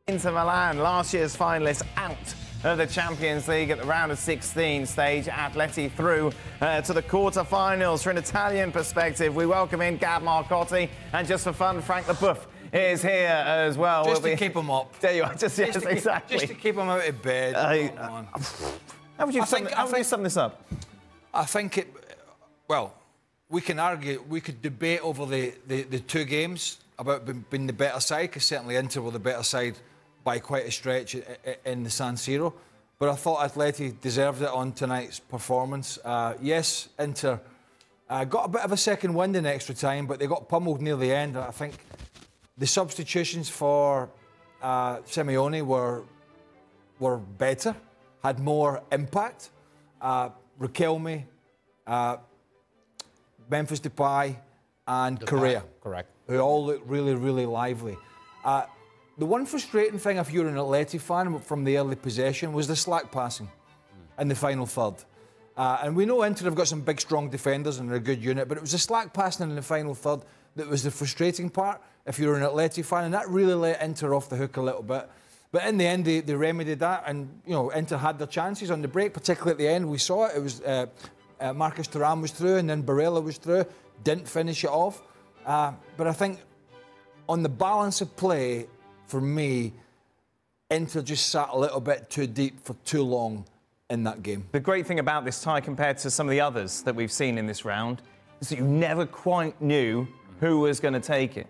Inter Milan, last year's finalists, out of the Champions League at the round of 16 stage. Atleti through to the quarterfinals. From an Italian perspective, we welcome in Gab Marcotti, and just for fun, Frank Leboeuf is here as well. Just to keep him up. There you are. Just exactly. Just to keep him out of bed. How would you sum this up? I think it. Well, we can argue, we could debate over the two games about being the better side, because certainly Inter were the better side by quite a stretch in the San Siro. But I thought Atleti deserved it on tonight's performance. Yes, Inter got a bit of a second wind in extra time, but they got pummeled near the end. I think the substitutions for Simeone were better, had more impact. Riquelme, Memphis Depay and Correa. Correct. Who all look really, really lively. The one frustrating thing, if you're an Atleti fan from the early possession, was the slack passing in the final third. And we know Inter have got some big, strong defenders and they're a good unit, but it was the slack passing in the final third that was the frustrating part if you're an Atleti fan, and that really let Inter off the hook a little bit. But in the end, they remedied that, and Inter had their chances on the break, particularly at the end. We saw it. It was Marcus Thuram was through, and then Barella was through. Didn't finish it off. But I think on the balance of play, for me, Inter just sat a little bit too deep for too long in that game. The great thing about this tie compared to some of the others that we've seen in this round is that you never quite knew who was going to take it.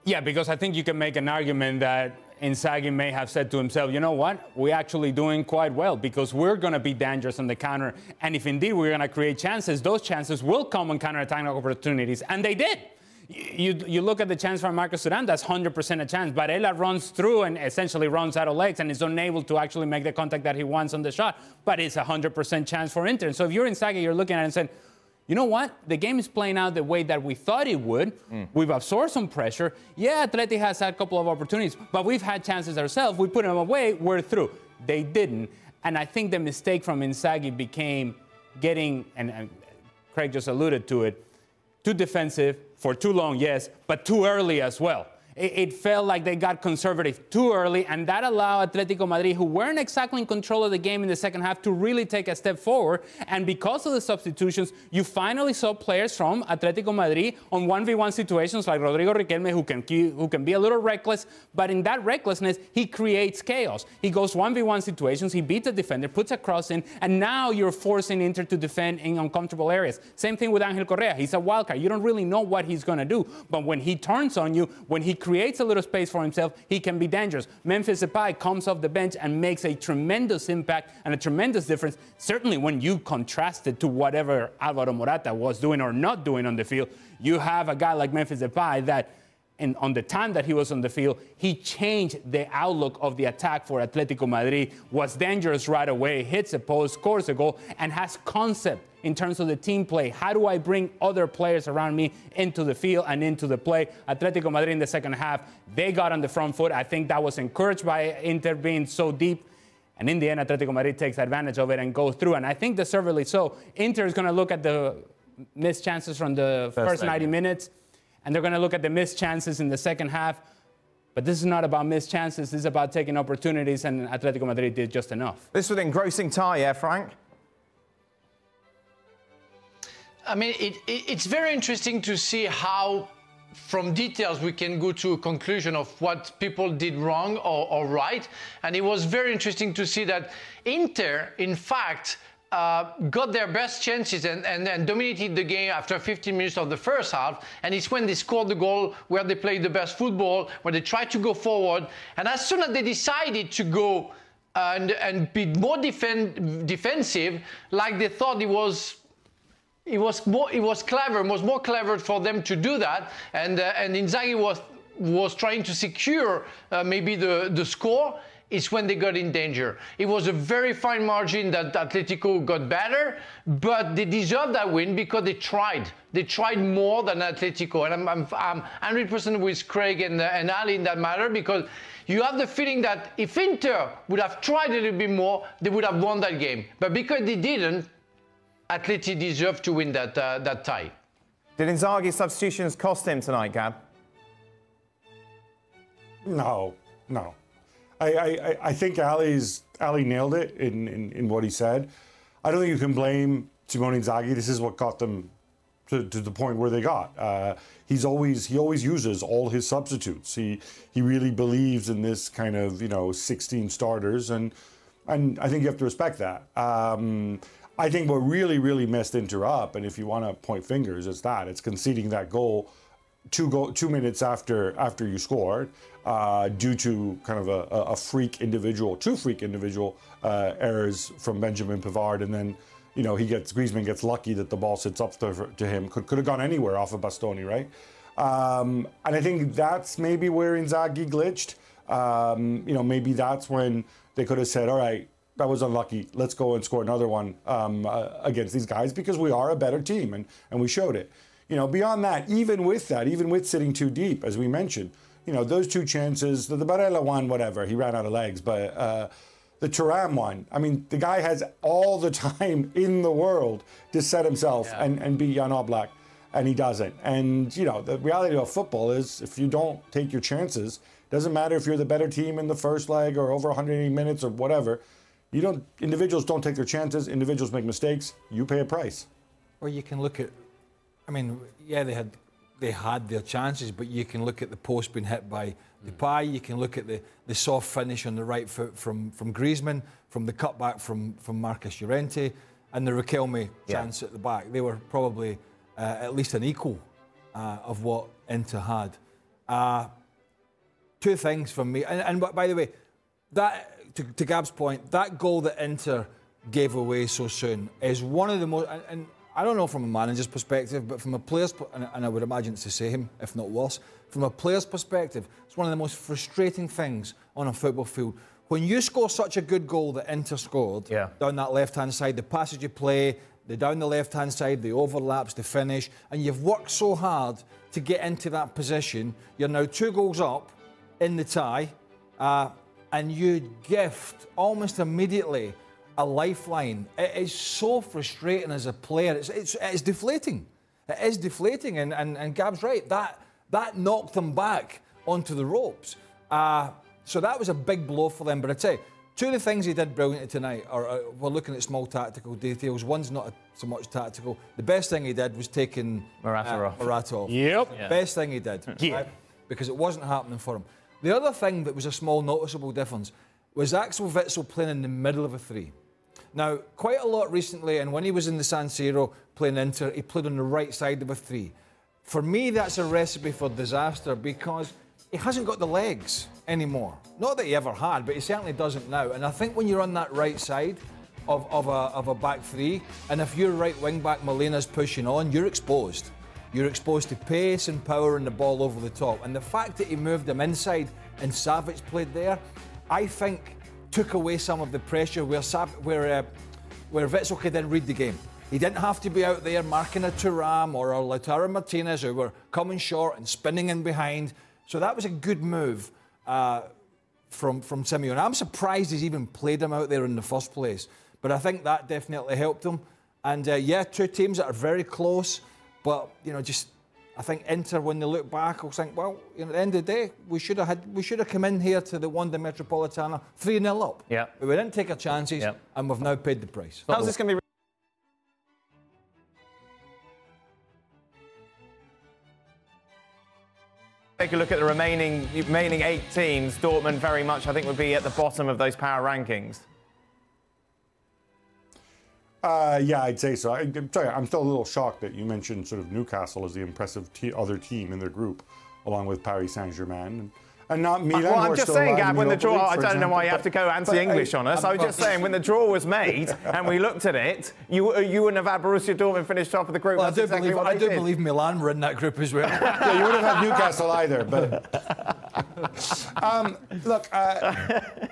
Yeah, because I think you can make an argument that Inzaghi may have said to himself, you know what, we're actually doing quite well because we're going to be dangerous on the counter. And if indeed we're going to create chances, those chances will come on counter-attacking opportunities. And they did. You look at the chance from Marcus Thuram, that's 100% a chance. Barella runs through and essentially runs out of legs and is unable to actually make the contact that he wants on the shot. But it's a 100% chance for Inter. So if you're Inzaghi, you're looking at it and saying, you know what? The game is playing out the way that we thought it would. We've absorbed some pressure. Yeah, Atleti has had a couple of opportunities, but we've had chances ourselves. We put them away, we're through. They didn't. And I think the mistake from Inzaghi became getting, and Craig just alluded to it, too defensive for too long, yes, but too early as well. It felt like they got conservative too early, and that allowed Atletico Madrid, who weren't exactly in control of the game in the second half, to really take a step forward. And because of the substitutions, you finally saw players from Atletico Madrid on 1v1 situations like Rodrigo Riquelme, who can be a little reckless, but in that recklessness, he creates chaos. He goes 1v1 situations, he beats a defender, puts a cross in, and now you're forcing Inter to defend in uncomfortable areas. Same thing with Angel Correa. He's a wildcard. You don't really know what he's going to do, but when he turns on you, when he creates a little space for himself, he can be dangerous. Memphis Depay comes off the bench and makes a tremendous impact and a tremendous difference, certainly when you contrast it to whatever Alvaro Morata was doing or not doing on the field. You have a guy like Memphis Depay that, on the time that he was on the field, he changed the outlook of the attack for Atletico Madrid, was dangerous right away, hits a post, scores a goal, and has concept in terms of the team play. How do I bring other players around me into the field and into the play? Atletico Madrid in the second half, they got on the front foot. I think that was encouraged by Inter being so deep. And in the end, Atletico Madrid takes advantage of it and goes through. And I think deservedly so. Inter is going to look at the missed chances from the first 90 minutes. And they're going to look at the missed chances in the second half. But this is not about missed chances. This is about taking opportunities, and Atletico Madrid did just enough. This was an engrossing tie, yeah, Frank? I mean, it's very interesting to see how, from details, we can go to a conclusion of what people did wrong or right. And it was very interesting to see that Inter, in fact, got their best chances and dominated the game after 15 minutes of the first half. And it's when they scored the goal where they played the best football, where they tried to go forward. And as soon as they decided to go and be more defensive, like they thought it was clever. It was more clever for them to do that. And Inzaghi was trying to secure maybe the score. It's when they got in danger. It was a very fine margin that Atletico got better, but they deserved that win because they tried. They tried more than Atletico, and I'm 100% with Craig and Ali in that matter, because you have the feeling that if Inter would have tried a little bit more, they would have won that game. But because they didn't, Atleti deserved to win that tie. Did Inzaghi's substitutions cost him tonight, Gab? No. No. I think Ali nailed it in what he said. I don't think you can blame Simone Inzaghi. This is what got them to the point where they got. He always uses all his substitutes. He really believes in this kind of 16 starters, and I think you have to respect that. I think what really messed Inter up, and if you want to point fingers, it's conceding that goal 2 minutes after you scored, due to kind of two freak individual errors from Benjamin Pavard, and then Griezmann gets lucky that the ball sits up to him. Could have gone anywhere off of Bastoni, right? And I think that's maybe where Inzaghi glitched. Maybe that's when they could have said, all right, that was unlucky. Let's go and score another one against these guys, because we are a better team, and we showed it. Beyond that, even with sitting too deep, as we mentioned, those two chances, the Barella one, whatever, he ran out of legs, but the Thuram one, I mean, the guy has all the time in the world to set himself and beat Jan Oblak, and he doesn't. And, the reality of football is, if you don't take your chances, doesn't matter if you're the better team in the first leg or over 180 minutes or whatever, individuals don't take their chances, individuals make mistakes, you pay a price. Or you can look at, they had their chances, but you can look at the post being hit by Depay, you can look at the soft finish on the right foot from Griezmann, from the cutback from Marcus Llorente, and the Riquelme chance at the back. They were probably at least an equal of what Inter had. Two things from me, and by the way, that to Gab's point, that goal that Inter gave away so soon is one of the most, and I don't know from a manager's perspective, but from a player's, and I would imagine it's the same, if not worse, from a player's perspective, it's one of the most frustrating things on a football field. When you score such a good goal that Inter scored, down that left-hand side, the passage you play, down the left-hand side, the overlaps, the finish, and you've worked so hard to get into that position, you're now 2 goals up in the tie, and you gift almost immediately a lifeline. It is so frustrating as a player. It's deflating. It is deflating, and Gab's right. That knocked them back onto the ropes. So that was a big blow for them. But I'd say two of the things he did brilliantly tonight are we're looking at small tactical details. One's not so much tactical. The best thing he did was taking Morata off. Yep. Yeah. Best thing he did. Right? Because it wasn't happening for him. The other thing that was a small noticeable difference was Axel Witsel playing in the middle of a 3. Now, quite a lot recently, and when he was in the San Siro playing Inter, he played on the right side of a 3. For me, that's a recipe for disaster, because he hasn't got the legs anymore. Not that he ever had, but he certainly doesn't now. And I think when you're on that right side of a back 3, and if your right wing back Molena's pushing on, you're exposed. You're exposed to pace and power and the ball over the top. And the fact that he moved him inside and Savic played there, I think took away some of the pressure where Witsel could then read the game. He didn't have to be out there marking a Thuram or a Lautaro Martinez who were coming short and spinning in behind. So that was a good move from Simeone. I'm surprised he's even played him out there in the first place. But I think that definitely helped him. And two teams that are very close. But, I think Inter, when they look back, will think, well, at the end of the day, we should have come in here to the Wanda Metropolitana 3-0 up. Yeah. But we didn't take our chances, and we've now paid the price. How's this going to be? Take a look at the remaining 8 teams. Dortmund very much, I think, would be at the bottom of those power rankings. Yeah, I'd say so. I'm still a little shocked that you mentioned sort of Newcastle as the impressive other team in their group, along with Paris Saint-Germain. And not Milan. Well, I'm just saying, Gab, when the draw, I don't know why you have to go anti-English on us. I was just saying, when the draw was made and we looked at it, you wouldn't have had Borussia Dortmund finish top of the group. Well, I do believe Milan were in that group as well. Yeah, you wouldn't have had Newcastle either. But look,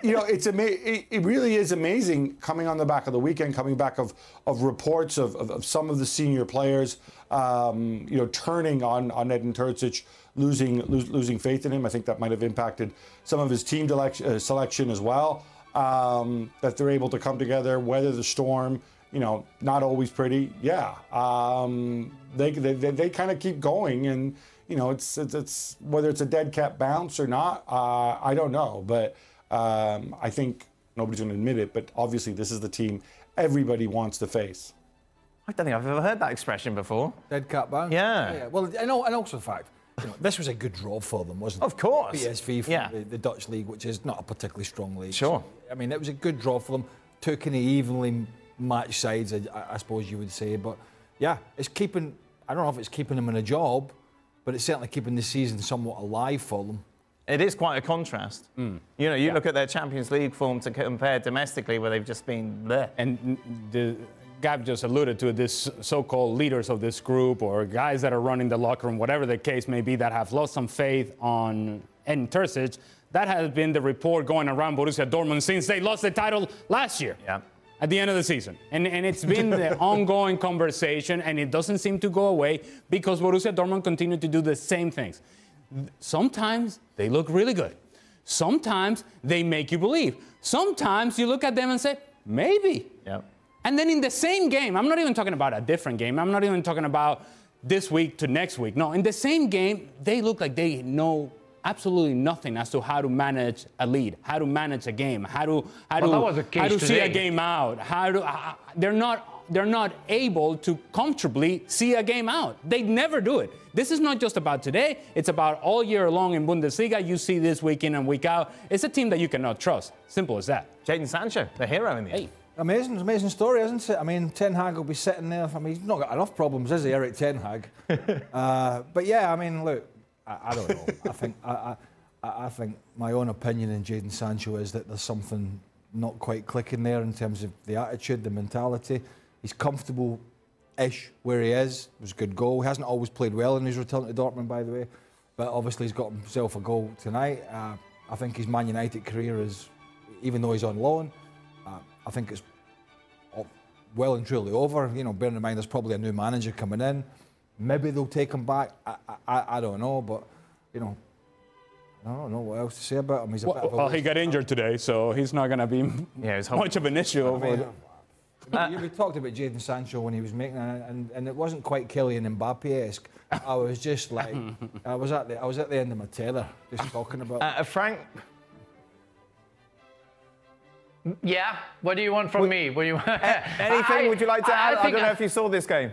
it really is amazing coming on the back of the weekend, coming back of reports of some of the senior players, turning on Edin Terzic, losing faith in him. I think that might have impacted some of his team selection as well. That they're able to come together, weather the storm. Not always pretty. Yeah, they kind of keep going, and you know, it's whether it's a dead cat bounce or not, I don't know. But I think nobody's going to admit it, but obviously this is the team everybody wants to face. I don't think I've ever heard that expression before. Dead cat bounce? Yeah. Well, and also the fact, you know, this was a good draw for them, wasn't it? Of course. PSV from the Dutch league, which is not a particularly strong league. Sure. I mean, it was a good draw for them. Two kind of evenly matched sides, I suppose you would say. But yeah, it's keeping, I don't know if it's keeping them in a job, but it's certainly keeping the season somewhat alive for them. It is quite a contrast. You know, you look at their Champions League form to compare domestically, where they've just been there. And Gab just alluded to this so-called leaders of this group, or guys that are running the locker room, whatever the case may be, that have lost some faith on Edin Terzic. That has been the report going around Borussia Dortmund since they lost the title last year. At the end of the season. And it's been the ongoing conversation, and it doesn't seem to go away because Borussia Dortmund continue to do the same things. Sometimes they look really good. Sometimes they make you believe. Sometimes you look at them and say, maybe. And then in the same game, I'm not even talking about a different game. I'm not even talking about this week to next week. No, in the same game, they look like they know absolutely nothing as to how to manage a lead, how to manage a game, how to see a game out, they're not able to comfortably see a game out. They never do it. This is not just about today. It's about all year long in Bundesliga. You see this week in and week out. It's a team that you cannot trust. Simple as that. Jadon Sancho, the hero in the end. Amazing story, isn't it? I mean, Ten Hag will be sitting there. I mean, he's not got enough problems, is he, Eric Ten Hag? But yeah, I mean, look, I don't know. I think my own opinion in Jadon Sancho is that there's something not quite clicking there in terms of the attitude, the mentality. He's comfortable-ish where he is. It was a good goal. He hasn't always played well in his return to Dortmund, by the way. But obviously he's got himself a goal tonight. I think his Man United career is, even though he's on loan, I think it's well and truly over. You know, bearing in mind there's probably a new manager coming in. Maybe they'll take him back. I don't know, but, you know, I don't know what else to say about him. He's a bit of a he got injured today, so he's not going to be much of an issue. We talked about Jadon Sancho when he was making it, and it wasn't quite Kylian Mbappe-esque. I was just like, I was at the end of my tether, just talking about. Frank. Yeah, what do you want from me? What do you want? Anything would you like to add? I don't know if you saw this game.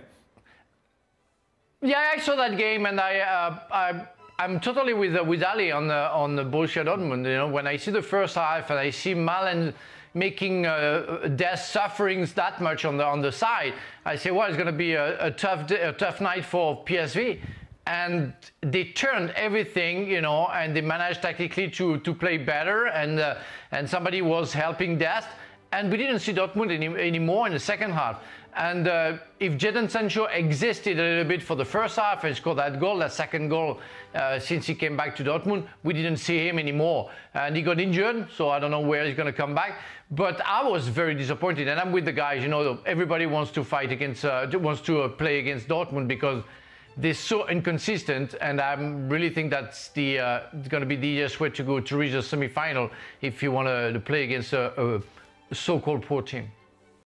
Yeah, I saw that game, and I'm totally with Ali on the Borussia Dortmund. You know, when I see the first half and I see Malen making Dest sufferings that much on the side, I say, well, it's going to be a tough night for PSV. And they turned everything, you know, and they managed tactically to play better, and somebody was helping Dest. And we didn't see Dortmund anymore in the second half. And if Jadon Sancho existed a little bit for the first half and scored that second goal since he came back to Dortmund, we didn't see him anymore. And he got injured, so I don't know where he's going to come back. But I was very disappointed, and I'm with the guys. You know, everybody wants to fight against, wants to play against Dortmund because they're so inconsistent, and I really think that's going to be the easiest way to reach the semi-final if you want to play against a so-called poor team.